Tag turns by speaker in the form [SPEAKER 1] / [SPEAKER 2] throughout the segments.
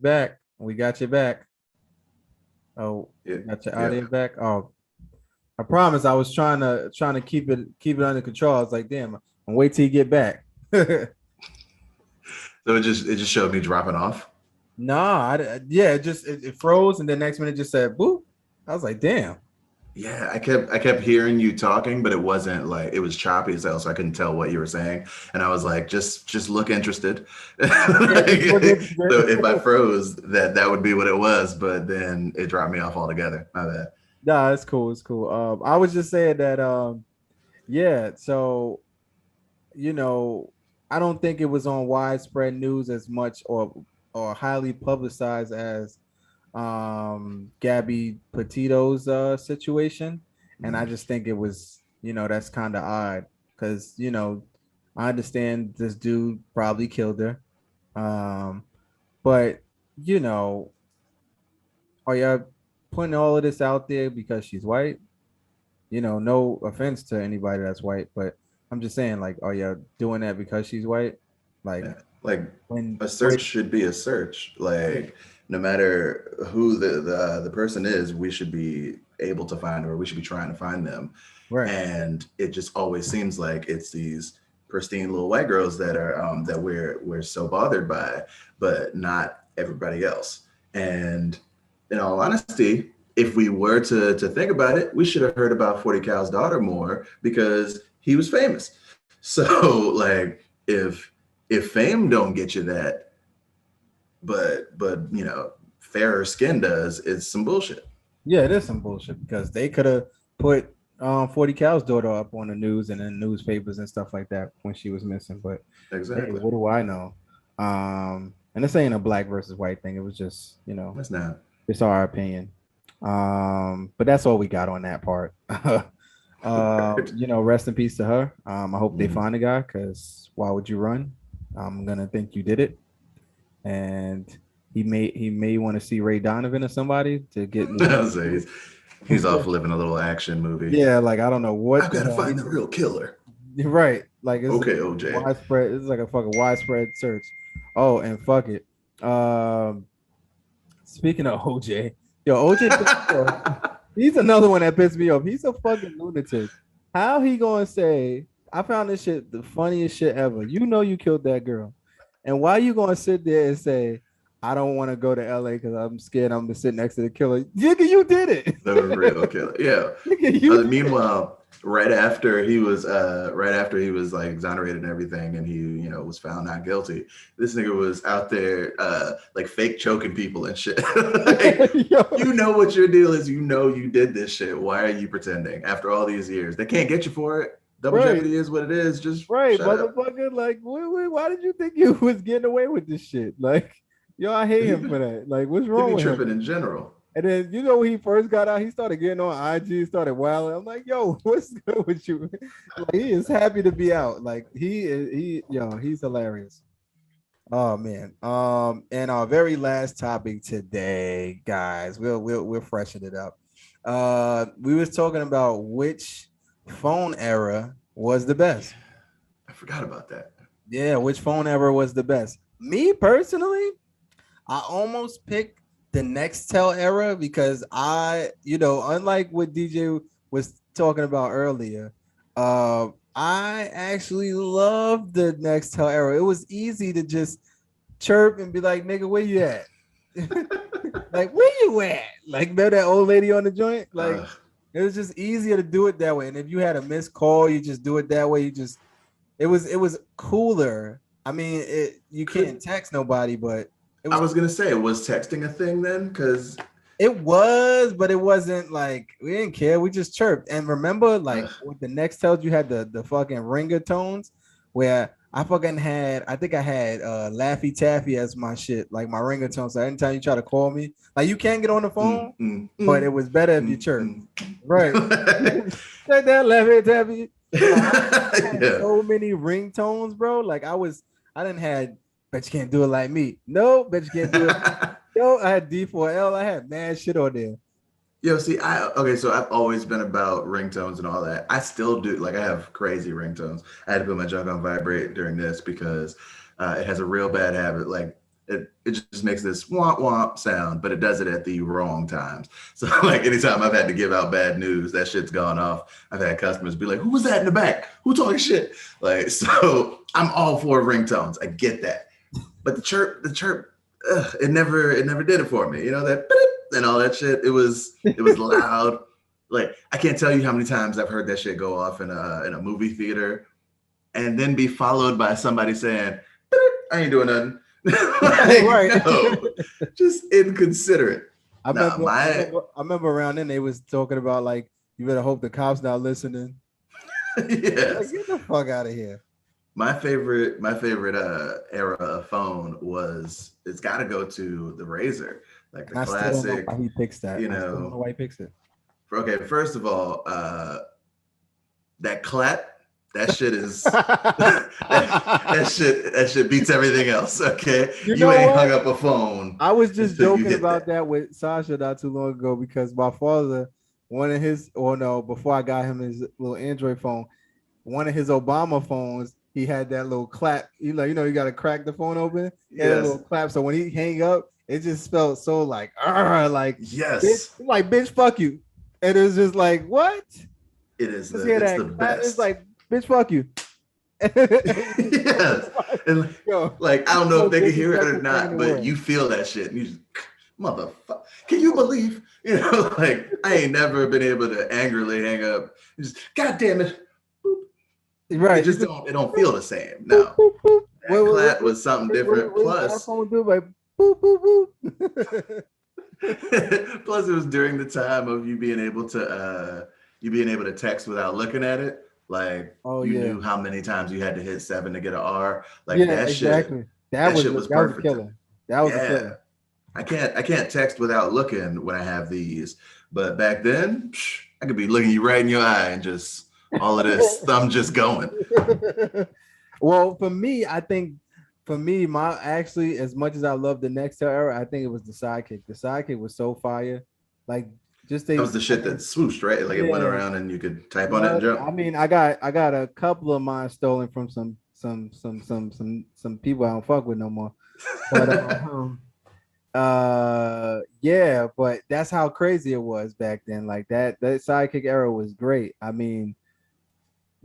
[SPEAKER 1] Back. We got you back. Oh,
[SPEAKER 2] Yeah,
[SPEAKER 1] we got your
[SPEAKER 2] yeah.
[SPEAKER 1] audio back. Oh, I promise. I was trying to keep it under control. I was like, damn, I'm wait till you get back.
[SPEAKER 2] So it just showed me dropping off.
[SPEAKER 1] Nah, yeah, it froze, and the next minute just said boop. I was like, damn.
[SPEAKER 2] Yeah, I kept hearing you talking, but it wasn't like it was choppy as hell, so I couldn't tell what you were saying. And I was like, just look interested.
[SPEAKER 1] Yeah, just look
[SPEAKER 2] Like,
[SPEAKER 1] interested.
[SPEAKER 2] so if I froze, that would be what it was. But then it dropped me off altogether. My bad.
[SPEAKER 1] Nah, it's cool. It's cool. I was just saying that. Yeah. So you know, I don't think it was on widespread news as much or highly publicized as Gabby Petito's situation. And I
[SPEAKER 2] Mhm.
[SPEAKER 1] just think it was, that's kind of odd because, I understand this dude probably killed her. Um, but you know, are you putting all of this out there because she's white? No offense to anybody that's white, but I'm just saying, like, are you doing that because she's white? Like
[SPEAKER 2] Yeah, like
[SPEAKER 1] when
[SPEAKER 2] a search
[SPEAKER 1] when
[SPEAKER 2] should be a search.
[SPEAKER 1] yeah,
[SPEAKER 2] Like no matter who the person is, we should be able to find, or we should be trying to find them.
[SPEAKER 1] right.
[SPEAKER 2] And it just always seems like it's these pristine little white girls that are that we're so bothered by, but not everybody else. And in all honesty, if we were to think about it, we should have heard about 40 Cal's daughter more because he was famous. So like if fame don't get you that, but fairer skin does, it's some bullshit.
[SPEAKER 1] Yeah, it is some bullshit because they could have put 40 Cal's daughter up on the news and in newspapers and stuff like that when she was missing. But hey,
[SPEAKER 2] Exactly.
[SPEAKER 1] what do I know? And this ain't a black versus white thing. It was just,
[SPEAKER 2] That's not.
[SPEAKER 1] it's our opinion. But that's all we got on that part.
[SPEAKER 2] Word.
[SPEAKER 1] Rest in peace to her. I hope they
[SPEAKER 2] Mhm.
[SPEAKER 1] find the guy because why would you run? I'm gonna think you did it. And he may want to see Ray Donovan or somebody to get more.
[SPEAKER 2] I was like, he's off living a little action movie.
[SPEAKER 1] Yeah, like I don't know
[SPEAKER 2] I've
[SPEAKER 1] what the
[SPEAKER 2] got to
[SPEAKER 1] hell
[SPEAKER 2] find
[SPEAKER 1] he
[SPEAKER 2] the real killer.
[SPEAKER 1] right. Like it's
[SPEAKER 2] Okay, OJ.
[SPEAKER 1] widespread. It's like a fucking widespread search. Oh, and fuck it. Speaking of OJ, yo, OJ pissed me off. He's another one that pissed me off. He's a fucking lunatic. How he gonna say? I found this shit the funniest shit ever. You know you killed that girl, and why you gonna sit there and say, "I don't want to go to LA because I'm scared I'm gonna sit next to the killer"? Nigga, you did it.
[SPEAKER 2] The real killer. Yeah.
[SPEAKER 1] Nigga, you did it.
[SPEAKER 2] Meanwhile, right after he was like exonerated and everything, and he was found not guilty. This nigga was out there like fake choking people and shit. Like
[SPEAKER 1] Yo,
[SPEAKER 2] you know what your deal is. You know you did this shit. Why are you pretending after all these years? They can't get you for it. Double
[SPEAKER 1] right,
[SPEAKER 2] jeopardy is what it is. Just
[SPEAKER 1] right,
[SPEAKER 2] shut up.
[SPEAKER 1] motherfucker. Like, why did you think you was getting away with this shit? Like, yo, I hate
[SPEAKER 2] He
[SPEAKER 1] him for that. Like, what's
[SPEAKER 2] he
[SPEAKER 1] wrong
[SPEAKER 2] be
[SPEAKER 1] with him?
[SPEAKER 2] tripping in general.
[SPEAKER 1] And then when he first got out, he started getting on IG, started wilding. I'm like, yo, what's good with you? Like he is happy to be out. Like he's hilarious. Oh man. And our very last topic today, guys, we'll freshen it up. We was talking about which phone era was the best.
[SPEAKER 2] I forgot about that.
[SPEAKER 1] Yeah, which phone era was the best? Me personally, I almost picked the Nextel era because unlike what DJ was talking about earlier, I actually love the Nextel era. It was easy to just chirp and be like, "Nigga, where you at?" Like, where you at? Like, remember that old lady on the joint? Like,
[SPEAKER 2] Uh,
[SPEAKER 1] it was just easier to do it that way. And if you had a missed call, you just do it that way. It was cooler. I mean, you
[SPEAKER 2] could
[SPEAKER 1] can't text nobody, but it
[SPEAKER 2] I
[SPEAKER 1] was
[SPEAKER 2] was gonna say, was texting a thing then? Because
[SPEAKER 1] It was, but it wasn't like we didn't care. We just chirped. And remember, like with the Nextels, you had the fucking ringer tones where I think I had Laffy Taffy as my shit, like my ringatone. So anytime you try to call me, like you can't get on the phone, but it was better if you chirp. Right. Like that Laffy Taffy. Yo, I had
[SPEAKER 2] Yeah.
[SPEAKER 1] so many ringtones, bro. Like I didn't had, bet you can't do it like me. No, bet you can't do it. Yo, I had D4L. I had mad shit on there.
[SPEAKER 2] Yo, see, so I've always been about ringtones and all that. I still do. Like, I have crazy ringtones. I had to put my junk on vibrate during this because it has a real bad habit. Like, it just makes this womp womp sound, but it does it at the wrong times. So like anytime I've had to give out bad news, that shit's gone off. I've had customers be like, "Who was that in the back? Who talking shit?" Like, so I'm all for ringtones. I get that, but the chirp, it never did it for me. You know that and all that shit. It was loud. Like I can't tell you how many times I've heard that shit go off in a movie theater, and then be followed by somebody saying, "I ain't doing nothing." Like,
[SPEAKER 1] Right.
[SPEAKER 2] no, just inconsiderate.
[SPEAKER 1] I
[SPEAKER 2] Nah,
[SPEAKER 1] remember, I
[SPEAKER 2] my
[SPEAKER 1] remember, I remember around then they was talking about like you better hope the cops not listening. Like
[SPEAKER 2] yes,
[SPEAKER 1] get the fuck out of here.
[SPEAKER 2] my favorite era of phone was it's got to go to the Razor, like the
[SPEAKER 1] And I still don't know why
[SPEAKER 2] classic.
[SPEAKER 1] he picks that.
[SPEAKER 2] You
[SPEAKER 1] I still don't know
[SPEAKER 2] know,
[SPEAKER 1] why he picks it.
[SPEAKER 2] okay, first of all, that clap, that shit is that shit beats everything else. Okay,
[SPEAKER 1] You
[SPEAKER 2] you
[SPEAKER 1] know
[SPEAKER 2] ain't hung
[SPEAKER 1] what?
[SPEAKER 2] up a phone
[SPEAKER 1] I was just
[SPEAKER 2] until you
[SPEAKER 1] joking
[SPEAKER 2] hit
[SPEAKER 1] about
[SPEAKER 2] that.
[SPEAKER 1] that with Sasha not too long ago because my father, one of his, or no, before I got him his little Android phone, one of his Obama phones, he had that little clap. You got to crack the phone open. He had a little
[SPEAKER 2] Yes,
[SPEAKER 1] clap. So when he hang up, it just felt so like bitch,
[SPEAKER 2] yes,
[SPEAKER 1] like bitch, fuck you. And it was just like, what? Just hear
[SPEAKER 2] it's the
[SPEAKER 1] that clap. It's
[SPEAKER 2] best.
[SPEAKER 1] like, bitch, fuck you.
[SPEAKER 2] Yes, and
[SPEAKER 1] Yo,
[SPEAKER 2] like I don't know if
[SPEAKER 1] most
[SPEAKER 2] they can hear it or
[SPEAKER 1] disrespectful thing in
[SPEAKER 2] not,
[SPEAKER 1] the
[SPEAKER 2] but
[SPEAKER 1] world.
[SPEAKER 2] you feel that shit, and you just motherfucker. Can you believe? You know, like I ain't never been able to angrily hang up. Just God damn it. It
[SPEAKER 1] Right. You
[SPEAKER 2] just
[SPEAKER 1] just
[SPEAKER 2] don't it don't feel the same.
[SPEAKER 1] boop,
[SPEAKER 2] No.
[SPEAKER 1] boop, boop.
[SPEAKER 2] That clap was something different.
[SPEAKER 1] What does
[SPEAKER 2] Plus,
[SPEAKER 1] iPhone do? Like boop, boop, boop.
[SPEAKER 2] plus it was during the time of you being able to text without looking at it. Like
[SPEAKER 1] Oh
[SPEAKER 2] you
[SPEAKER 1] yeah,
[SPEAKER 2] knew how many times you had to hit seven to get an R. Like
[SPEAKER 1] yeah, exactly.
[SPEAKER 2] that shit was
[SPEAKER 1] That was a
[SPEAKER 2] perfect to me.
[SPEAKER 1] killer. That was a
[SPEAKER 2] Yeah.
[SPEAKER 1] killer.
[SPEAKER 2] I can't text without looking when I have these. But back then, I could be looking you right in your eye and just all of this thumb just going.
[SPEAKER 1] Well, for me, I think for me, my actually, as much as I love the Nextel era, I think it was the Sidekick. The Sidekick was so fire. Like just
[SPEAKER 2] That
[SPEAKER 1] they,
[SPEAKER 2] was the
[SPEAKER 1] I
[SPEAKER 2] shit that
[SPEAKER 1] mean,
[SPEAKER 2] swooshed, right? Like it went
[SPEAKER 1] yeah,
[SPEAKER 2] around and you could type on it and
[SPEAKER 1] yeah.
[SPEAKER 2] jump.
[SPEAKER 1] I mean, I got a couple of mine stolen from some people I don't fuck with no more. But yeah, but that's how crazy it was back then. Like that Sidekick era was great. I mean,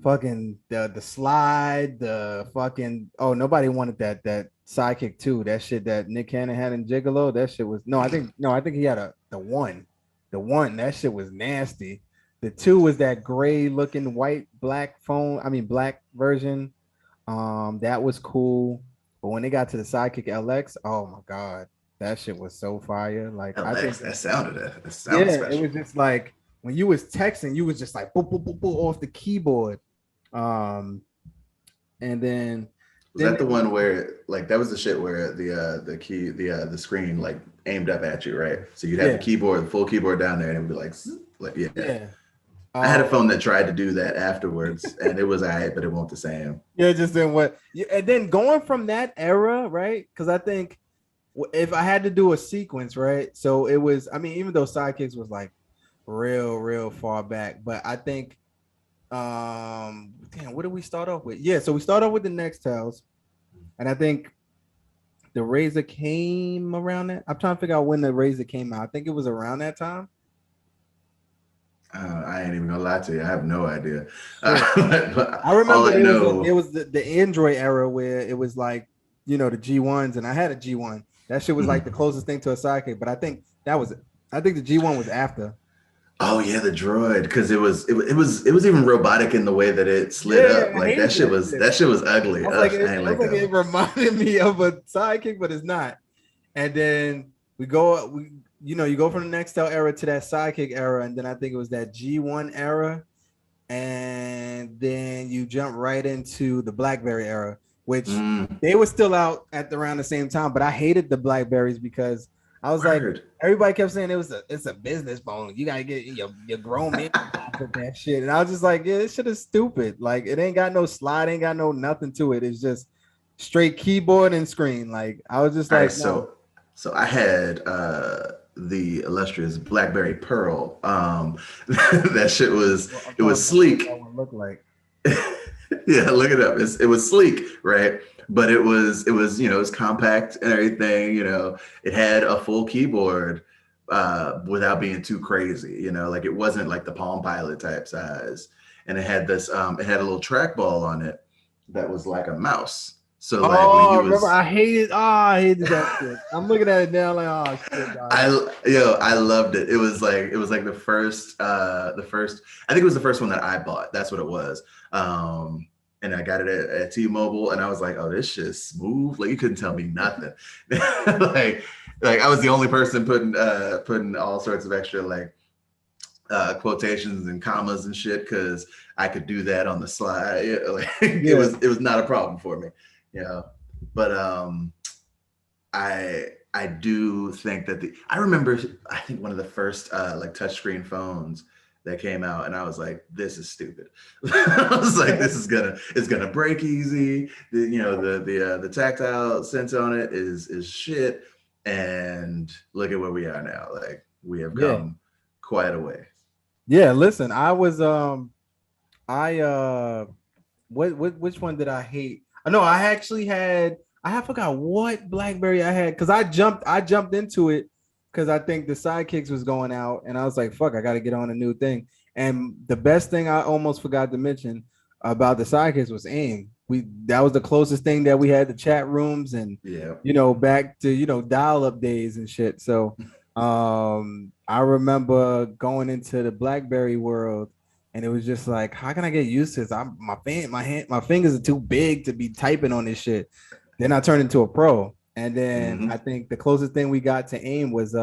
[SPEAKER 1] fucking the slide, the fucking nobody wanted that Sidekick too. That shit that Nick Cannon had in Gigolo, that shit was no, I think he had the one. The one, that shit was nasty. The two was that gray looking white black phone, I mean black version. That was cool. But when they got to the Sidekick LX, oh my god, that shit was so fire. Like I think
[SPEAKER 2] LX, that sounded
[SPEAKER 1] yeah, it
[SPEAKER 2] special.
[SPEAKER 1] was just like when you was texting, you was just like boop boop boop boop off the keyboard. Um, and
[SPEAKER 2] Was
[SPEAKER 1] then
[SPEAKER 2] that
[SPEAKER 1] they
[SPEAKER 2] the
[SPEAKER 1] went
[SPEAKER 2] one where like that was the shit where the key the screen like aimed up at you, right? So you'd have
[SPEAKER 1] yeah,
[SPEAKER 2] the full keyboard down there, and it would be like, zzz, like yeah.
[SPEAKER 1] yeah.
[SPEAKER 2] I had a
[SPEAKER 1] Um,
[SPEAKER 2] phone that tried to do that afterwards, and it was alright, but it won't the same.
[SPEAKER 1] yeah, just then what? Yeah, and then going from that era, right? Because I think if I had to do a sequence, right? So it was. I mean, even though Sidekicks was like real far back, but I think damn, what did we start off with? Yeah, so we start off with the Nextels, and I think the Razor came around that. I'm trying to figure out when the Razor came out. I think it was around that time.
[SPEAKER 2] I ain't even gonna lie to you. I have no idea.
[SPEAKER 1] Shit.
[SPEAKER 2] But
[SPEAKER 1] I
[SPEAKER 2] all
[SPEAKER 1] remember
[SPEAKER 2] I
[SPEAKER 1] there
[SPEAKER 2] know,
[SPEAKER 1] was the Android era where it was like, the G1s, and I had a G1. That shit was like the
[SPEAKER 2] mhm.
[SPEAKER 1] closest thing to a sidekick, but I think the G1 was after.
[SPEAKER 2] Oh yeah, the droid, because it was even robotic in the way that it slid
[SPEAKER 1] Yeah,
[SPEAKER 2] up.
[SPEAKER 1] I
[SPEAKER 2] Like
[SPEAKER 1] hated that shit.
[SPEAKER 2] that shit was ugly. Ugh, I ain't
[SPEAKER 1] I was
[SPEAKER 2] like
[SPEAKER 1] like,
[SPEAKER 2] that
[SPEAKER 1] it
[SPEAKER 2] one.
[SPEAKER 1] reminded me of a sidekick, but it's not. And then you go from the Nextel era to that sidekick era, and then I think it was that G1 era, and then you jump right into the Blackberry era, which
[SPEAKER 2] Mm,
[SPEAKER 1] they were still out at around the same time. But I hated the Blackberries because I was like,
[SPEAKER 2] word.
[SPEAKER 1] everybody kept saying it's a business phone. You gotta get your grown man with that shit, and I was just like, yeah, this shit is stupid. Like it ain't got no slide, ain't got no nothing to it. It's just straight keyboard and screen. Like I was just
[SPEAKER 2] All right,
[SPEAKER 1] like, no.
[SPEAKER 2] so I had the illustrious BlackBerry Pearl. That shit was
[SPEAKER 1] I'm
[SPEAKER 2] it
[SPEAKER 1] trying to
[SPEAKER 2] was
[SPEAKER 1] remember what that
[SPEAKER 2] sleek.
[SPEAKER 1] one looked like.
[SPEAKER 2] Yeah, look it up. It was sleek, right? but it was it was compact and everything. It had a full keyboard without being too crazy. Like it wasn't like the Palm Pilot type size, and it had a little trackball on it that was like a mouse. So like when
[SPEAKER 1] Oh,
[SPEAKER 2] you
[SPEAKER 1] remember
[SPEAKER 2] was
[SPEAKER 1] I hated that shit. I'm looking at it now like, oh shit, dog.
[SPEAKER 2] I loved it. It was like the first I think it was the first one that I bought. That's what it was. And I got it at T-Mobile, and I was like, oh, this shit's smooth. Like you couldn't tell me nothing. like I was the only person putting all sorts of extra like quotations and commas and shit because I could do that on the slide. Like
[SPEAKER 1] Yeah.
[SPEAKER 2] it was not a problem for me. You know, but I do think that I remember I think one of the first like touchscreen phones that came out, and I was like, this is stupid. I was like, it's gonna break easy. The tactile sense on it is shit. And look at where we are now. Like we have
[SPEAKER 1] Yeah.
[SPEAKER 2] come quite a way.
[SPEAKER 1] Yeah. Listen, I which one did I hate? I know I actually had I forgot what Blackberry I had because I jumped into it because I think the sidekicks was going out and I was like, fuck, I gotta get on a new thing. And the best thing I almost forgot to mention about the sidekicks was AIM. That was the closest thing that we had to chat rooms and
[SPEAKER 2] Yeah.
[SPEAKER 1] back to dial-up days and shit. So I remember going into the Blackberry world and it was just like, how can I get used to this? My fingers are too big to be typing on this shit. Then I turned into a pro, and then
[SPEAKER 2] Hmm.
[SPEAKER 1] I think the closest thing we got to AIM was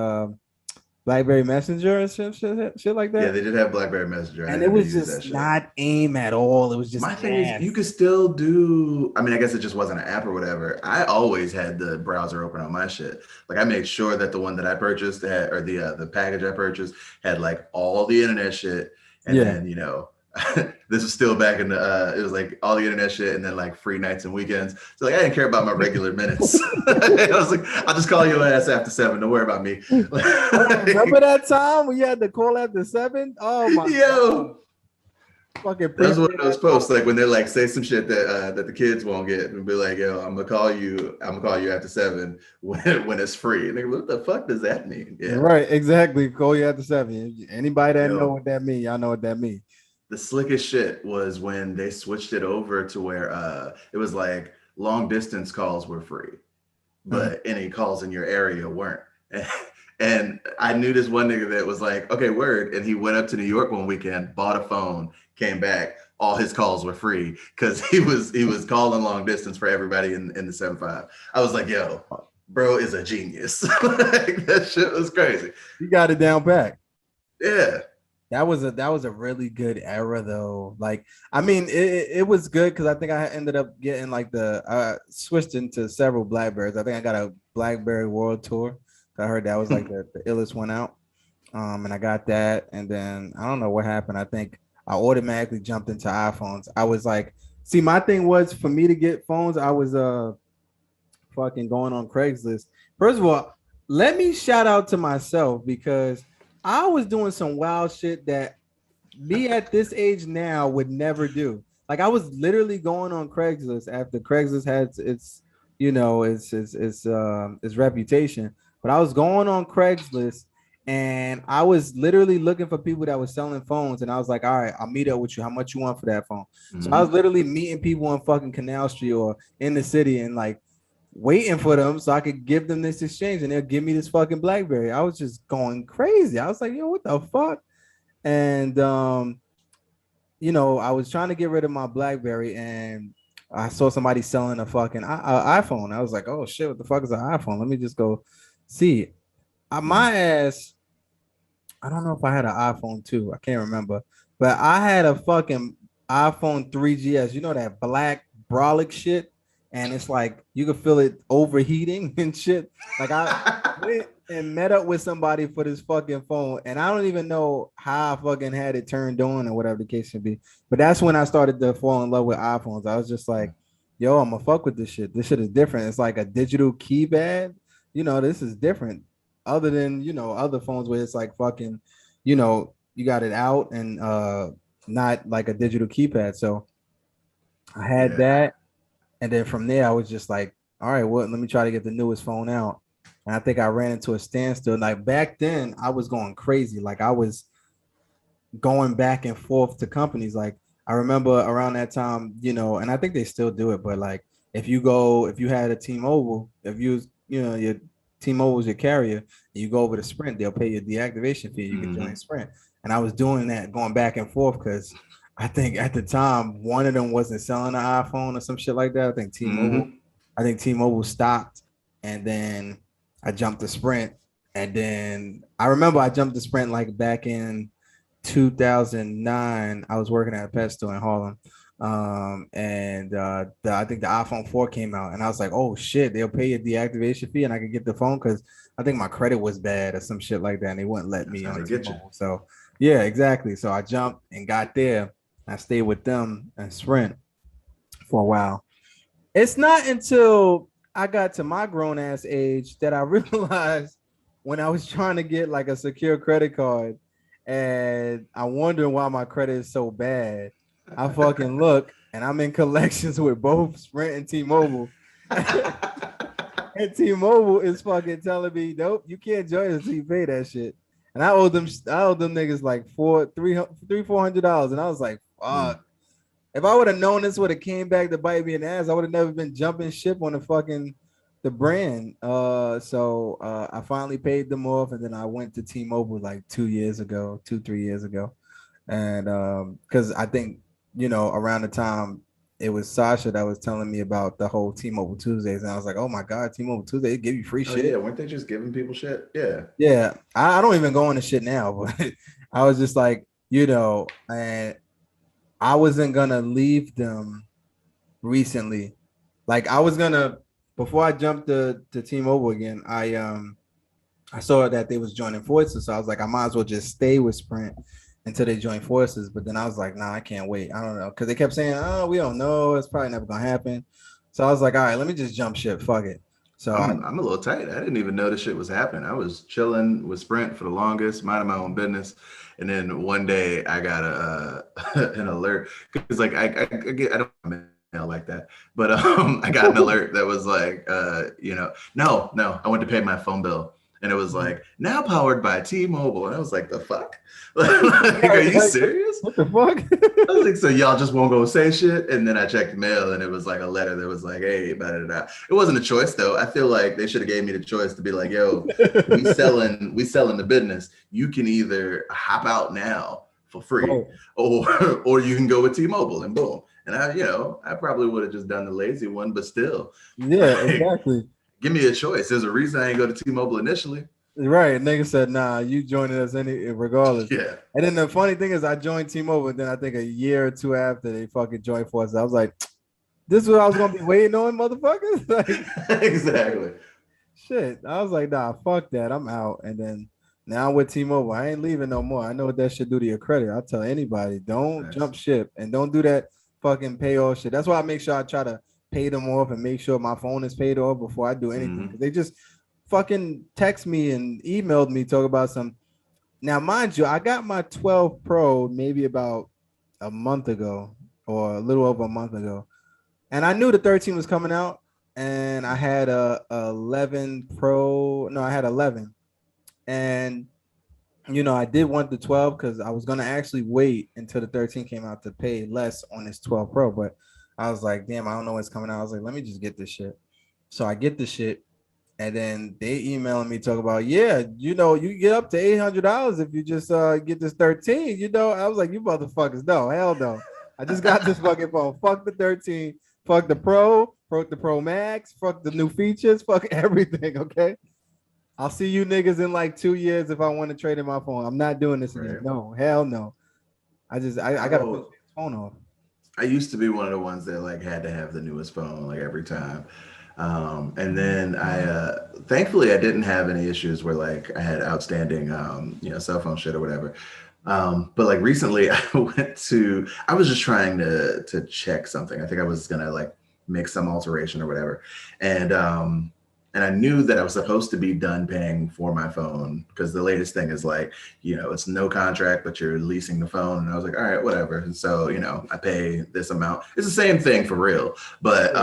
[SPEAKER 1] BlackBerry Messenger and shit like
[SPEAKER 2] Yeah,
[SPEAKER 1] that.
[SPEAKER 2] they did have BlackBerry Messenger. I
[SPEAKER 1] And it
[SPEAKER 2] never
[SPEAKER 1] was
[SPEAKER 2] used that
[SPEAKER 1] just
[SPEAKER 2] shit.
[SPEAKER 1] not AIM at all. It was just
[SPEAKER 2] My thing is, you
[SPEAKER 1] ass.
[SPEAKER 2] could still do. I mean, I guess it just wasn't an app or whatever. I always had the browser open on my shit. Like, I made sure that the one that I purchased had, or the package I purchased had like all the internet shit, and
[SPEAKER 1] Yeah.
[SPEAKER 2] then this was still back in the. It was like all the internet shit, and then like free nights and weekends. So like, I didn't care about my regular minutes. I was like, I'll just call your ass after 7. Don't worry about me.
[SPEAKER 1] Oh, remember that time when you had to call after 7? Oh my god.
[SPEAKER 2] Yo,
[SPEAKER 1] Fucking
[SPEAKER 2] that's one of
[SPEAKER 1] prepaid
[SPEAKER 2] those
[SPEAKER 1] ass
[SPEAKER 2] posts,
[SPEAKER 1] phone.
[SPEAKER 2] like when they're like, say some shit that the kids won't get, and be like, "Yo, I'm gonna call you after 7 when it's free." And they go, what the fuck does that mean? Yeah,
[SPEAKER 1] Right, exactly. Call you after 7. Anybody that know
[SPEAKER 2] yo,
[SPEAKER 1] what that mean, y'all know what that mean.
[SPEAKER 2] the slickest shit was when they switched it over to where it was like long distance calls were free,
[SPEAKER 1] Mhm.
[SPEAKER 2] but any calls in your area weren't. And I knew this one nigga that was like, okay, word. And he went up to New York one weekend, bought a phone, came back. All his calls were free because he was calling long distance for everybody in the 7-5. I was like, yo, bro is a genius. Like, that shit was crazy.
[SPEAKER 1] You got it down pat.
[SPEAKER 2] Yeah.
[SPEAKER 1] That was a really good era though. Like, I mean, it was good because I think I ended up getting like the switched into several Blackberries. I think I got a Blackberry World Tour. I heard that was like the illest one out. And I got that, and then I don't know what happened. I think I automatically jumped into iPhones. I was like, see, my thing was for me to get phones, I was fucking going on Craigslist. First of all, let me shout out to myself because I was doing some wild shit that me at this age now would never do. Like I was literally going on Craigslist after Craigslist had its reputation. But I was going on Craigslist and I was literally looking for people that were selling phones. And I was like, all right, I'll meet up with you. How much you want for that phone? So I was
[SPEAKER 2] Hmm.
[SPEAKER 1] literally meeting people on fucking Canal Street or in the city and like waiting for them so I could give them this exchange and they'll give me this fucking Blackberry. I was just going crazy. I was like, yo, what the fuck? And I was trying to get rid of my BlackBerry, and I saw somebody selling a fucking iPhone. I was like, oh shit, what the fuck is an iPhone? Let me just go see. My ass, I don't know if I had an iPhone too. I can't remember, but I had a fucking iPhone 3GS. You know that black brolic shit, and it's like you can feel it overheating and shit. Like I went and met up with somebody for this fucking phone, and I don't even know how I fucking had it turned on or whatever the case should be. But that's when I started to fall in love with iPhones. I was just like, yo, I'm gonna fuck with this shit. This shit is different. It's like a digital keypad. This is different other than other phones where it's like fucking you got it out and not like a digital keypad. So I had
[SPEAKER 2] Yeah.
[SPEAKER 1] that, And then from there, I was just like, all right, well, let me try to get the newest phone out. And I think I ran into a standstill. Like back then, I was going crazy. Like I was going back and forth to companies. Like I remember around that time, and I think they still do it, but like if you had a T-Mobile, if your T-Mobile was your carrier, and you go over to Sprint, they'll pay you a deactivation fee. You can join Sprint. And I was doing that, going back and forth because I think at the time one of them wasn't selling an iPhone or some shit like that.
[SPEAKER 2] Mm-hmm.
[SPEAKER 1] I think T-Mobile stopped, and then I jumped to Sprint, and then I remember I jumped to Sprint like back in 2009. I was working at a pet store in Harlem. And I think the iPhone 4 came out, and I was like, oh shit, they'll pay a deactivation fee and I could get the phone because I think my credit was bad or some shit like that, and they wouldn't let
[SPEAKER 2] That's
[SPEAKER 1] me
[SPEAKER 2] how
[SPEAKER 1] on
[SPEAKER 2] they get you.
[SPEAKER 1] T-Mobile. So yeah, exactly. So I jumped and got there. I stayed with them and Sprint for a while. It's not until I got to my grown ass age that I realized when I was trying to get like a secure credit card and I wonder why my credit is so bad. I fucking look and I'm in collections with both Sprint and T-Mobile. And T-Mobile is fucking telling me, nope, you can't join us until you pay that shit. And I owed them niggas like $400, and I was like,
[SPEAKER 2] Mm.
[SPEAKER 1] fuck. If I would have known this would have came back to bite me in the ass, I would have never been jumping ship on the brand. I finally paid them off, and then I went to T-Mobile like 2 years ago, 3 years ago, and because I think around the time it was Sasha that was telling me about the whole T-Mobile Tuesdays, and I was like, oh my god, T-Mobile Tuesday, they give you free
[SPEAKER 2] Oh yeah,
[SPEAKER 1] shit.
[SPEAKER 2] weren't they just giving people shit? Yeah.
[SPEAKER 1] Yeah, I don't even go into shit now, but I was just like, and I wasn't gonna leave them recently. Like I was gonna before I jumped to T-Mobile again, I saw that they was joining forces. So I was like, I might as well just stay with Sprint until they join forces. But then I was like, nah, I can't wait. I don't know. Cause they kept saying, oh, we don't know. It's probably never gonna happen. So I was like, all right, let me just jump ship. Fuck it. So I
[SPEAKER 2] I'm a little tight. I didn't even know this shit was happening. I was chilling with Sprint for the longest, minding my own business, and then one day I got an alert because like I don't mail like that, but I got an alert that was like no, I went to pay my phone bill. And it was like now powered by T-Mobile, and I was like, "The fuck? Like, are
[SPEAKER 1] right,
[SPEAKER 2] you
[SPEAKER 1] like,
[SPEAKER 2] serious?"
[SPEAKER 1] what the fuck?
[SPEAKER 2] I was like, so y'all just won't go say shit? And then I checked the mail and it was like a letter that was like, hey, blah, blah, blah. It wasn't a choice though. I feel like they should have gave me the choice to be like, yo, we selling the business. You can either hop out now for free
[SPEAKER 1] Right.
[SPEAKER 2] or you can go with T-Mobile and boom. And I probably would have just done the lazy one, but still,
[SPEAKER 1] Yeah,
[SPEAKER 2] like,
[SPEAKER 1] exactly.
[SPEAKER 2] give me a choice. There's a reason I ain't go to T-Mobile initially.
[SPEAKER 1] Right. Nigga said, nah, you joining us regardless.
[SPEAKER 2] Yeah.
[SPEAKER 1] And then the funny thing is I joined T-Mobile, and then I think a year or two after they fucking joined forces. I was like, this is what I was gonna be waiting on, motherfuckers. Like
[SPEAKER 2] Exactly.
[SPEAKER 1] shit. I was like, nah, fuck that. I'm out. And then now with T-Mobile, I ain't leaving no more. I know what that should do to your credit. I'll tell anybody, don't
[SPEAKER 2] Nice.
[SPEAKER 1] jump ship and don't do that fucking pay off shit. That's why I make sure I try to pay them off and make sure my phone is paid off before I do anything.
[SPEAKER 2] Mm-hmm.
[SPEAKER 1] Because they just fucking text me and emailed me talk about some. Now, mind you, I got my 12 Pro maybe about a month ago or a little over a month ago, and I knew the 13 was coming out, and I had a 11 Pro. No, I had 11, and I did want the 12 because I was gonna actually wait until the 13 came out to pay less on this 12 Pro, but I was like, damn, I don't know what's coming out. I was like, let me just get this shit. So I get the shit, and then they emailing me talk about, yeah, you get up to $800 if you just get this 13. I was like, you motherfuckers, no, hell no. I just got this fucking phone. Fuck the 13, fuck the Pro, fuck the Pro Max, fuck the new features, fuck everything. Okay. I'll see you niggas in like 2 years if I want to trade in my phone. I'm not doing this again.
[SPEAKER 2] Right.
[SPEAKER 1] No, hell no. I gotta put
[SPEAKER 2] Oh,
[SPEAKER 1] this phone off.
[SPEAKER 2] I used to be one of the ones that like had to have the newest phone like every time. And then thankfully I didn't have any issues where like I had outstanding, cell phone shit or whatever. But like recently I was just trying to check something. I think I was gonna like make some alteration or whatever. And And I knew that I was supposed to be done paying for my phone because the latest thing is like, it's no contract, but you're leasing the phone. And I was like, all right, whatever. And so, I pay this amount. It's the same thing for real. But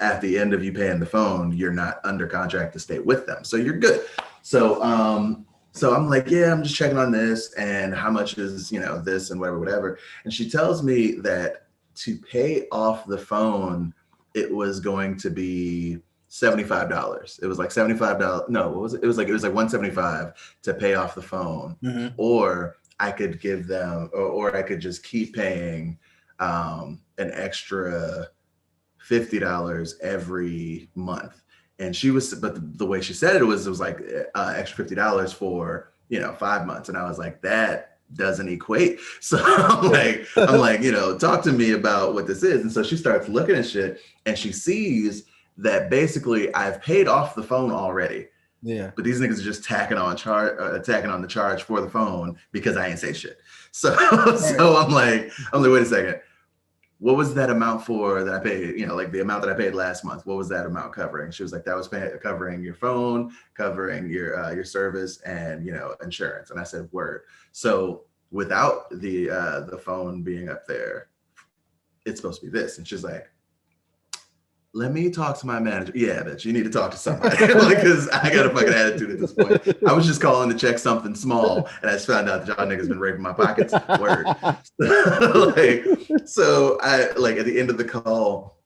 [SPEAKER 2] at the end of you paying the phone, you're not under contract to stay with them. So you're good. So I'm like, yeah, I'm just checking on this and how much is, this and whatever. And she tells me that to pay off the phone, it was going to be $75. It was like $75. No, what was it? It was like 175 to pay off the phone. Or I could give them, or I could just keep paying an extra $50 every month. And she was, but the way she said it was like extra $50 for 5 months, and I was like, that doesn't equate. So I'm like, talk to me about what this is. And so she starts looking at shit, and she sees that basically I've paid off the phone already.
[SPEAKER 1] Yeah.
[SPEAKER 2] But these niggas are just tacking on the charge for the phone because I ain't say shit. So so I'm like, wait a second. What was that amount for that I paid, like the amount that I paid last month? What was that amount covering? She was like, that was covering your phone, covering your service, and insurance. And I said, word. So without the phone being up there, it's supposed to be this. And she's like, let me talk to my manager. Yeah, bitch, you need to talk to somebody because I got a fucking attitude at this point. I was just calling to check something small, and I just found out that y'all niggas been raping my pockets. Word. So I at the end of the call,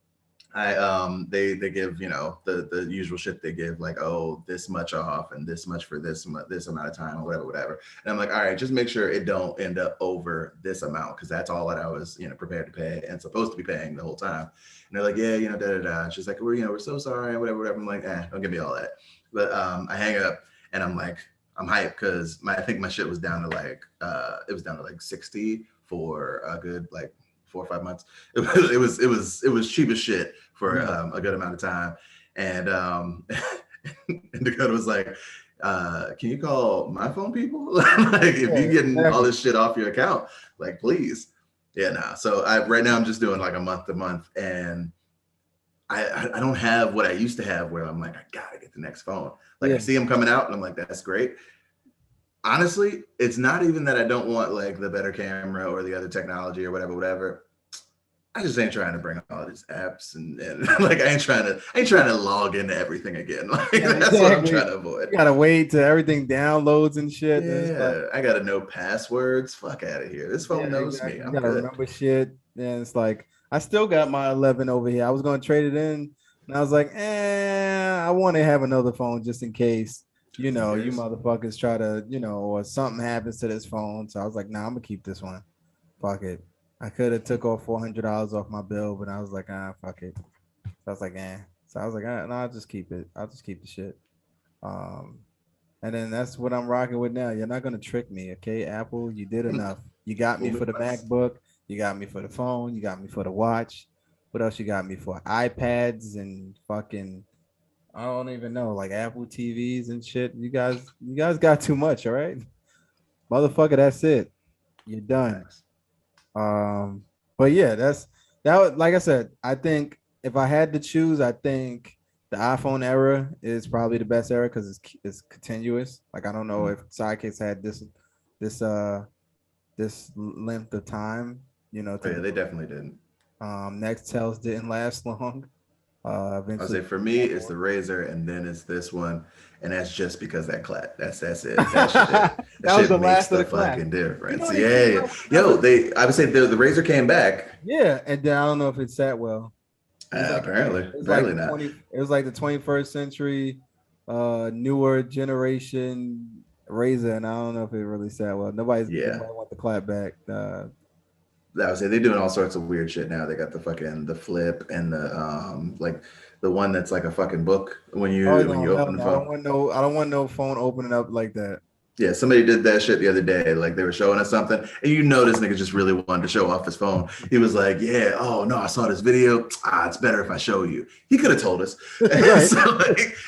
[SPEAKER 2] they give the usual shit they give, like, oh, this much off and this much for this amount of time or whatever. And I'm like, all right, just make sure it don't end up over this amount, because that's all that I was prepared to pay and supposed to be paying the whole time. And they're like, yeah, da da da. She's like, we're so sorry, whatever. I'm like, don't give me all that. But I hang up, and I'm like, I'm hyped because I think my shit was down to like 60 for a good like 4 or 5 months. It was cheap as shit for a good amount of time. And and Dakota was like, can you call my phone people? Like, if you're getting all this shit off your account, like, please. Yeah, nah. So right now I'm just doing like a month to month, and I don't have what I used to have where I'm like, I gotta get the next phone. Like, I see them coming out and I'm like, that's great. Honestly, it's not even that I don't want like the better camera or the other technology or whatever. I just ain't trying to bring all these apps and like I ain't trying to log into everything again. Like, that's what I'm trying to avoid.
[SPEAKER 1] You gotta wait till everything downloads and shit.
[SPEAKER 2] Yeah, I gotta know passwords. Fuck out of here. This phone knows me. I'm gotta
[SPEAKER 1] remember shit. And it's like, I still got my 11 over here. I was gonna trade it in, and I was like, I want to have another phone just in case. You motherfuckers try to, or something happens to this phone. So I was like, nah, I'm gonna keep this one. Fuck it. I could have took off $400 off my bill, but I was like, fuck it. So I was like, So I was like, no, I'll just keep it. I'll just keep the shit. And then that's what I'm rocking with now. You're not gonna trick me, okay? Apple, you did enough. You got me for the MacBook. You got me for the phone. You got me for the watch. What else you got me for? iPads and fucking, I don't even know, like Apple TVs and shit. You guys got too much, all right? Motherfucker, that's it. You're done. But yeah, that was, like I said, I think if I had to choose, I think the iPhone era is probably the best era because it's continuous. Like, I don't know if Sidekicks had this length of time,
[SPEAKER 2] yeah, they definitely didn't.
[SPEAKER 1] Nextels didn't last long.
[SPEAKER 2] I'll say for me, it's the Razor, and then it's this one, and that's just because that clap. That's it. That
[SPEAKER 1] was the
[SPEAKER 2] makes
[SPEAKER 1] last of the
[SPEAKER 2] fucking
[SPEAKER 1] clap.
[SPEAKER 2] difference. Yeah. Yo, I would say the Razor came back.
[SPEAKER 1] Yeah, and then I don't know if it sat well.
[SPEAKER 2] Apparently not.
[SPEAKER 1] It was like the 21st century, newer generation Razor, and I don't know if it really sat well. Nobody want the clap back.
[SPEAKER 2] I would say they're doing all sorts of weird shit now. They got the flip and the like the one that's like a fucking book when you open the phone.
[SPEAKER 1] I don't want no phone opening up like that.
[SPEAKER 2] Yeah, somebody did that shit the other day. Like, they were showing us something, and this nigga just really wanted to show off his phone. He was like, "Yeah, oh no, I saw this video. It's better if I show you." He could have told us. Right. So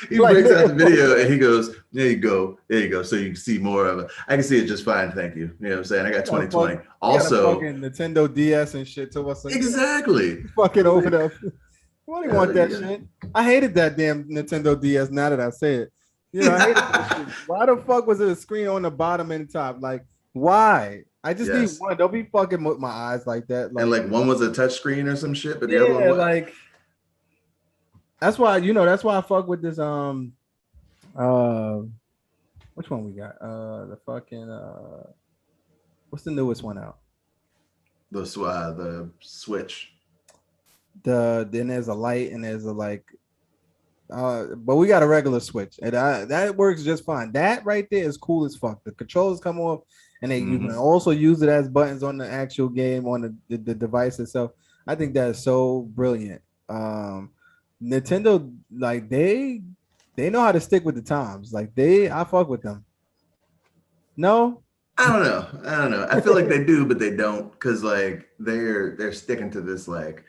[SPEAKER 2] he breaks out the video and he goes, "There you go, so you can see more of it. I can see it just fine, thank you." You know what I'm saying? I got 2020. Also,
[SPEAKER 1] fucking Nintendo DS and shit to us.
[SPEAKER 2] Exactly.
[SPEAKER 1] Fucking open up. Nobody
[SPEAKER 2] Hell
[SPEAKER 1] want that
[SPEAKER 2] yeah.
[SPEAKER 1] shit. I hated that damn Nintendo DS. Now that I say it, I hated that shit. Why the fuck was it a screen on the bottom and top? Like, why? I just need
[SPEAKER 2] Yes.
[SPEAKER 1] one. Don't be fucking with my eyes like that.
[SPEAKER 2] And
[SPEAKER 1] Like,
[SPEAKER 2] like one was a touch screen or some shit, but the other one
[SPEAKER 1] yeah,
[SPEAKER 2] what?
[SPEAKER 1] like that's why that's why I fuck with this. Uh, which one we got? The fucking what's the newest one out?
[SPEAKER 2] The Switch.
[SPEAKER 1] Then there's a light and there's a like but we got a regular switch and that works just fine. That right there is cool as fuck. The controllers come off and then you can
[SPEAKER 2] Mm-hmm.
[SPEAKER 1] also use it as buttons on the actual game on the device itself. I think that is so brilliant. Nintendo, like they know how to stick with the times. Like I fuck with them. No.
[SPEAKER 2] I don't know. I don't know. I feel like they do, but they don't, because like they're sticking to this like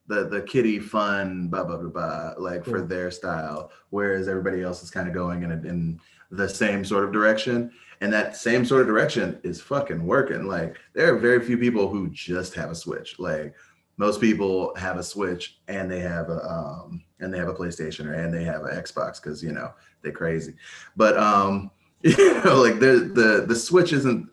[SPEAKER 2] the kiddie fun blah blah blah blah like for
[SPEAKER 1] Cool.
[SPEAKER 2] their style, whereas everybody else is kind of going in the same sort of direction, and that same sort of direction is fucking working. Like there are very few people who just have a Switch. Like most people have a Switch and they have a PlayStation and they have an Xbox because they're crazy. But like the Switch isn't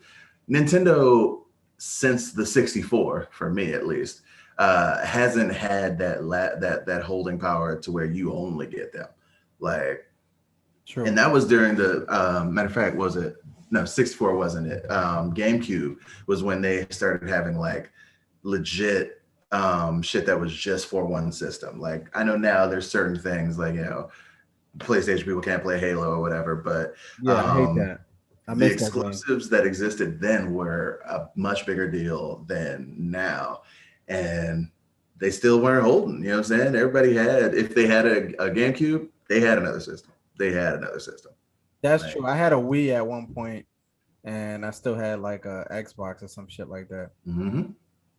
[SPEAKER 2] Nintendo since the 64 for me at least hasn't had that holding power to where you only get them. Like, and
[SPEAKER 1] True.
[SPEAKER 2] that was during the matter of fact, was it? No, 64 wasn't it? GameCube was when they started having like legit shit that was just for one system. Like I know now there's certain things like PlayStation people can't play Halo or whatever, but
[SPEAKER 1] Yeah, I hate that. I
[SPEAKER 2] the
[SPEAKER 1] miss that game.
[SPEAKER 2] exclusives that existed then were a much bigger deal than now. And they still weren't holding. You know what I'm saying? Everybody had, if they had a GameCube, they had another system. They had another system.
[SPEAKER 1] That's true.
[SPEAKER 2] Like,
[SPEAKER 1] I had a Wii at one point, and I still had like a Xbox or some shit like that.
[SPEAKER 2] mm-hmm.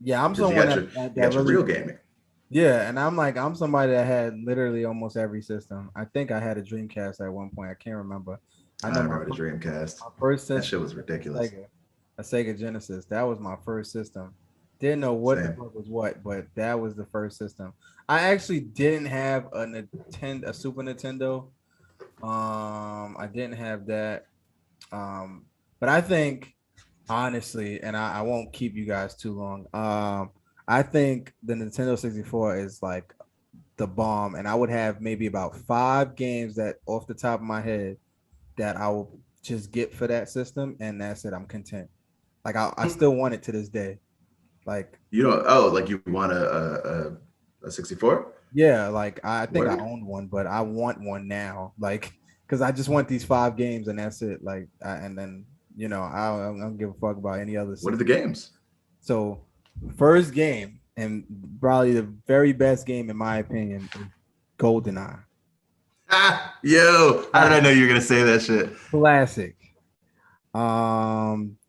[SPEAKER 1] Yeah, I'm
[SPEAKER 2] Because
[SPEAKER 1] someone
[SPEAKER 2] you
[SPEAKER 1] that
[SPEAKER 2] got your
[SPEAKER 1] really
[SPEAKER 2] real gaming.
[SPEAKER 1] yeah, and I'm somebody that had literally almost every system. I think I had a Dreamcast at one point. I can't remember. I
[SPEAKER 2] I
[SPEAKER 1] know
[SPEAKER 2] remember the Dreamcast.
[SPEAKER 1] my first
[SPEAKER 2] That
[SPEAKER 1] system
[SPEAKER 2] shit was
[SPEAKER 1] was
[SPEAKER 2] ridiculous.
[SPEAKER 1] A Sega Genesis. That was my first system. Didn't know what the
[SPEAKER 2] Same.
[SPEAKER 1] fuck was what, but that was the first system. I actually didn't have a Super Nintendo. I didn't have that. Um, but I think honestly, and I won't keep you guys too long. I think the Nintendo 64 is like the bomb, and I would have maybe about 5 games that off the top of my head that I will just get for that system, and that's it. I'm content. Like I still want it to this day. Like
[SPEAKER 2] You know, oh, like you want a 64?
[SPEAKER 1] yeah, like I think I
[SPEAKER 2] Word?
[SPEAKER 1] own one, but I want one now. Like because I just want these 5 games, and that's it. Like and then I don't give a fuck about any other
[SPEAKER 2] What are
[SPEAKER 1] six.
[SPEAKER 2] the games?
[SPEAKER 1] So first game and probably the very best game in my opinion is GoldenEye.
[SPEAKER 2] Ah, yo, how did I
[SPEAKER 1] Classic.
[SPEAKER 2] know you were gonna say that shit?
[SPEAKER 1] Classic.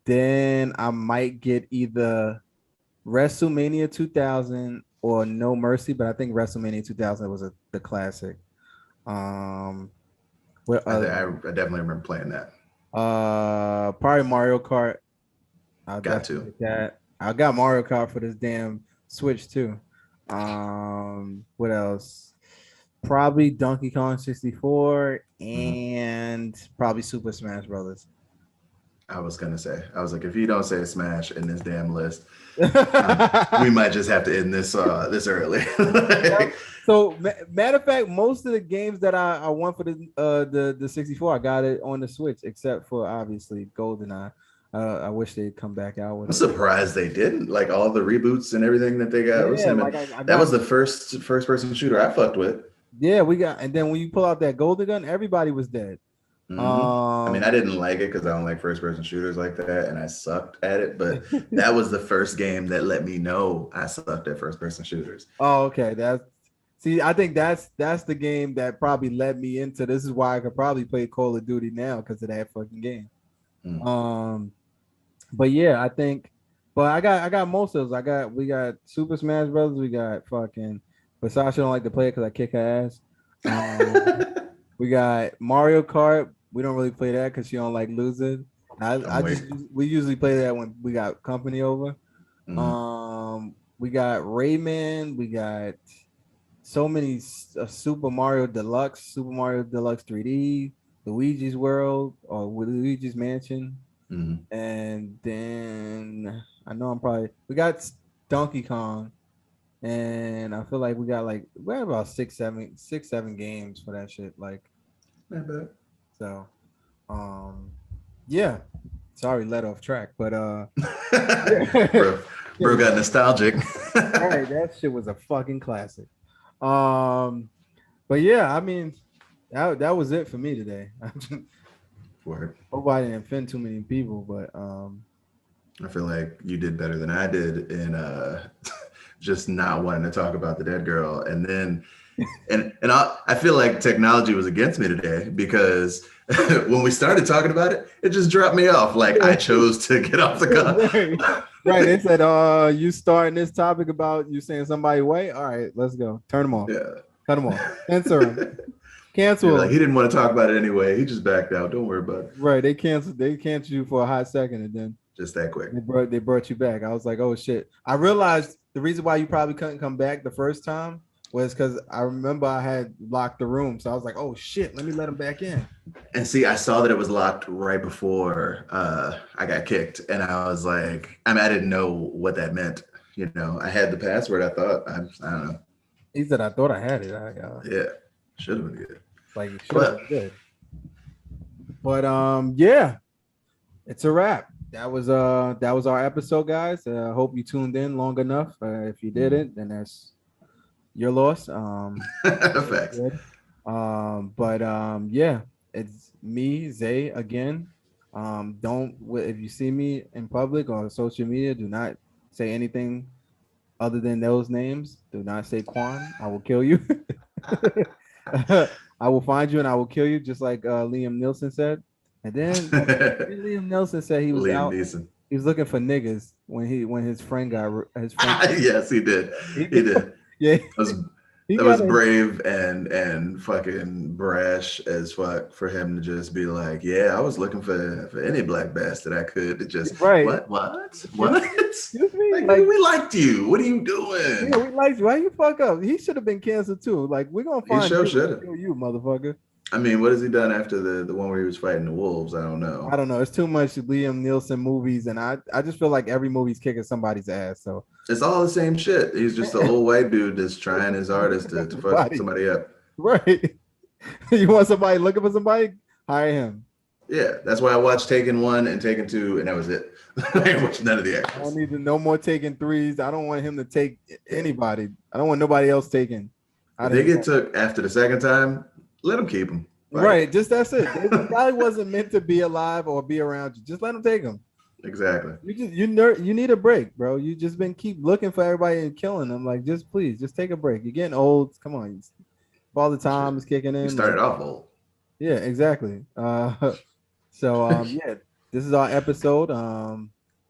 [SPEAKER 1] Then I might get either WrestleMania 2000 or No Mercy, but I think WrestleMania 2000 was the classic. Um, what other
[SPEAKER 2] I
[SPEAKER 1] game?
[SPEAKER 2] definitely remember playing that.
[SPEAKER 1] Probably Mario Kart. I'll
[SPEAKER 2] Got
[SPEAKER 1] definitely
[SPEAKER 2] to.
[SPEAKER 1] get that. I got Mario Kart for this damn Switch too. What else? Probably Donkey Kong 64
[SPEAKER 2] Mhm.
[SPEAKER 1] and probably Super Smash Brothers.
[SPEAKER 2] I was gonna say. I was like, if you don't say Smash in this damn list, we might just have to end this early.
[SPEAKER 1] Yep. So matter of fact, most of the games that I want for the 64, I got it on the Switch, except for obviously GoldenEye. I wish they'd come back out with
[SPEAKER 2] I'm
[SPEAKER 1] it.
[SPEAKER 2] surprised they didn't. Like all the reboots and everything that they got
[SPEAKER 1] Yeah,
[SPEAKER 2] recently.
[SPEAKER 1] like I
[SPEAKER 2] That
[SPEAKER 1] got
[SPEAKER 2] was the first person shooter I fucked with.
[SPEAKER 1] yeah, we got and then when you pull out that golden gun, everybody was dead.
[SPEAKER 2] Hmm. I mean,
[SPEAKER 1] Um
[SPEAKER 2] I didn't like it because I don't like first person shooters like that, and I sucked at it. But that was the first game that let me know I sucked at first person shooters.
[SPEAKER 1] oh okay, that's see, I think that's the game that probably led me into this is why I could probably play Call of Duty now because of that fucking game.
[SPEAKER 2] Mm.
[SPEAKER 1] Um but yeah, I think but I got most of those. We got Super Smash Brothers, we got fucking but Sasha don't like to play it because I kick her ass. Um We got Mario Kart. We don't really play that because she don't like losing.
[SPEAKER 2] I'm weak.
[SPEAKER 1] We usually play that when we got company over.
[SPEAKER 2] Mm.
[SPEAKER 1] We got Rayman. We got so many Super Mario Deluxe 3D, Luigi's World or Luigi's Mansion,
[SPEAKER 2] Mhm.
[SPEAKER 1] and then I know I'm probably we got Donkey Kong, and I feel like we have about six, seven games for that shit. Like
[SPEAKER 2] Not bad.
[SPEAKER 1] so, um, yeah. Sorry, let off track, but yeah,
[SPEAKER 2] bro, bro got nostalgic.
[SPEAKER 1] right. That shit was a fucking classic. Um, but yeah, I mean, that was it for me today.
[SPEAKER 2] Word.
[SPEAKER 1] Hope I didn't offend too many people, but
[SPEAKER 2] I feel like you did better than I did in just not wanting to talk about the dead girl. And then, I feel like technology was against me today because when we started talking about it, it just dropped me off. Like I chose to get off the
[SPEAKER 1] right, right.
[SPEAKER 2] call.
[SPEAKER 1] They said, you starting this topic about you saying somebody white? All right, let's go. Turn them off.
[SPEAKER 2] Yeah.
[SPEAKER 1] Cut them off. Censor them.
[SPEAKER 2] You're
[SPEAKER 1] Cancel
[SPEAKER 2] like, he
[SPEAKER 1] them.
[SPEAKER 2] didn't want to talk about it anyway. He just backed out. Don't worry about it.
[SPEAKER 1] Right. They canceled. They canceled you for a hot second, and then
[SPEAKER 2] Just that quick.
[SPEAKER 1] they brought you back. I was like, oh shit. I realized the reason why you probably couldn't come back the first time was because I remember I had locked the room. So I was like, oh shit, let me let him back in.
[SPEAKER 2] And see, I saw that it was locked right before I got kicked, and I was like, I mean, I didn't know what that meant. You know, I had the password. I thought, I don't know.
[SPEAKER 1] He said, I thought I had it.
[SPEAKER 2] Yeah, should have been good.
[SPEAKER 1] Like it should have
[SPEAKER 2] But
[SPEAKER 1] been good. But yeah, it's a wrap. That was our episode, guys. Hope you tuned in long enough. If you didn't, then that's your loss. It's
[SPEAKER 2] facts.
[SPEAKER 1] good. But yeah, it's me, Zay again. Don't if you see me in public or social media, do not say anything other than those names. Do not say Quan. I will kill you. I will find you and I will kill you, just like Liam Nielsen said. And then Liam Nielsen said he was
[SPEAKER 2] Liam
[SPEAKER 1] out.
[SPEAKER 2] Neeson.
[SPEAKER 1] He was looking for niggas when his friend his friend.
[SPEAKER 2] Yes, he did.
[SPEAKER 1] He
[SPEAKER 2] He
[SPEAKER 1] got,
[SPEAKER 2] did.
[SPEAKER 1] yeah,
[SPEAKER 2] That was
[SPEAKER 1] he
[SPEAKER 2] that
[SPEAKER 1] got
[SPEAKER 2] was
[SPEAKER 1] a
[SPEAKER 2] brave and fucking brash as fuck for him to just be like, yeah, I was looking for any black bastard I could to just
[SPEAKER 1] right.
[SPEAKER 2] what?
[SPEAKER 1] Excuse me,
[SPEAKER 2] Like
[SPEAKER 1] like
[SPEAKER 2] we liked you. What are you
[SPEAKER 1] yeah,
[SPEAKER 2] doing?
[SPEAKER 1] we like you. Why you fuck up? He should have been canceled too. Like we're gonna
[SPEAKER 2] He
[SPEAKER 1] find
[SPEAKER 2] sure
[SPEAKER 1] you and
[SPEAKER 2] should have.
[SPEAKER 1] kill you, motherfucker.
[SPEAKER 2] I mean, what has he done after the one where he was fighting the wolves? I don't
[SPEAKER 1] I
[SPEAKER 2] know.
[SPEAKER 1] don't know. It's too much Liam Nielsen movies, and I just feel like every movie's kicking somebody's ass. So
[SPEAKER 2] It's all the same shit. He's just an old white dude that's trying his hardest to fuck
[SPEAKER 1] somebody,
[SPEAKER 2] somebody up.
[SPEAKER 1] right? You want somebody looking for somebody? Hire him.
[SPEAKER 2] Yeah, that's why I watched Taken 1 and Taken 2, and that was it. I didn't watch none of the
[SPEAKER 1] I don't
[SPEAKER 2] extras.
[SPEAKER 1] need to no more taking threes. I don't want him to take
[SPEAKER 2] Yeah.
[SPEAKER 1] anybody. I don't want nobody else taking
[SPEAKER 2] If
[SPEAKER 1] out of
[SPEAKER 2] they
[SPEAKER 1] his.
[SPEAKER 2] get took after the second time, let them keep them. Fuck
[SPEAKER 1] Right, just that's it. They
[SPEAKER 2] it.
[SPEAKER 1] probably wasn't meant to be alive or be around you. Just let them take them.
[SPEAKER 2] Exactly.
[SPEAKER 1] You need a break, bro. You just been keep looking for everybody and killing them. Like, just please, just take a break. You're getting old. Come on, all the time
[SPEAKER 2] Shit.
[SPEAKER 1] is kicking
[SPEAKER 2] You
[SPEAKER 1] in. Like,
[SPEAKER 2] started off old.
[SPEAKER 1] yeah, exactly. So yeah, this is our episode.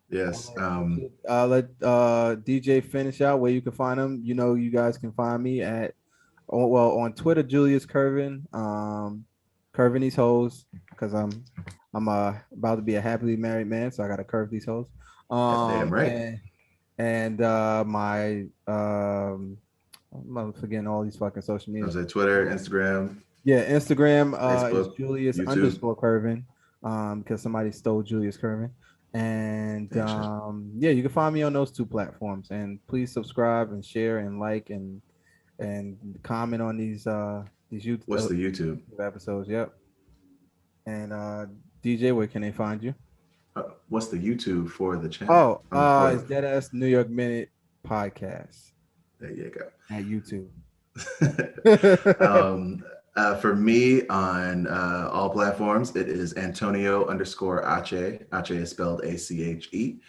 [SPEAKER 2] Yes.
[SPEAKER 1] Let DJ finish out where you can find him. You know, you guys can find me on Twitter, Julius Curvin, curving these hoes because I'm about to be a happily married man, so I gotta curve these hoes.
[SPEAKER 2] Damn right.
[SPEAKER 1] And my I'm forgetting all these fucking social
[SPEAKER 2] I
[SPEAKER 1] media.
[SPEAKER 2] was at Twitter, Instagram,
[SPEAKER 1] Yeah, Instagram is
[SPEAKER 2] Facebook,
[SPEAKER 1] Julius
[SPEAKER 2] YouTube.
[SPEAKER 1] underscore Curvin, because somebody stole Julius Curvin. And
[SPEAKER 2] Ain't shit.
[SPEAKER 1] yeah, you can find me on those two platforms. And please subscribe and share and like and comment on these
[SPEAKER 2] What's
[SPEAKER 1] YouTube
[SPEAKER 2] the YouTube?
[SPEAKER 1] episodes. Yep. And DJ, where can they find you?
[SPEAKER 2] What's the YouTube for the channel?
[SPEAKER 1] Oh,
[SPEAKER 2] For
[SPEAKER 1] it's Deadass New York Minute podcast
[SPEAKER 2] there you go.
[SPEAKER 1] at YouTube.
[SPEAKER 2] um, for me on all platforms, it is Antonio underscore Ache. Ache is spelled ACHE.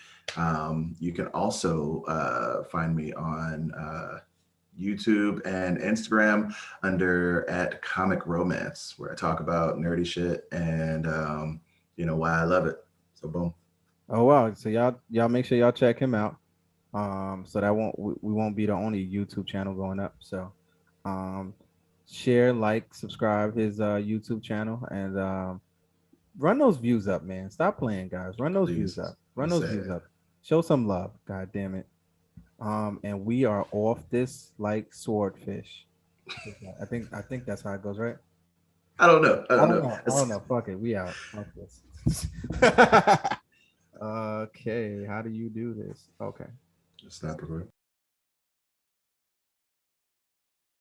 [SPEAKER 2] You can also find me on YouTube and Instagram under at Comic Romance, where I talk about nerdy shit and why I love it. So boom.
[SPEAKER 1] Oh wow! So y'all make sure y'all check him out. So that we won't be the only YouTube channel going up. So, um, share, like, subscribe his YouTube channel, and run those views up, man. Stop playing, guys. Run those views
[SPEAKER 2] Please.
[SPEAKER 1] up. Run
[SPEAKER 2] It's
[SPEAKER 1] those views
[SPEAKER 2] sad.
[SPEAKER 1] up. Show some love. God damn it. And we are off this like swordfish. I think that's how it goes, right?
[SPEAKER 2] I don't know. I
[SPEAKER 1] I
[SPEAKER 2] don't
[SPEAKER 1] don't
[SPEAKER 2] know.
[SPEAKER 1] know. I don't know. Fuck it. We out. Fuck this. Okay. How do you do this? Okay.
[SPEAKER 2] It's not recording.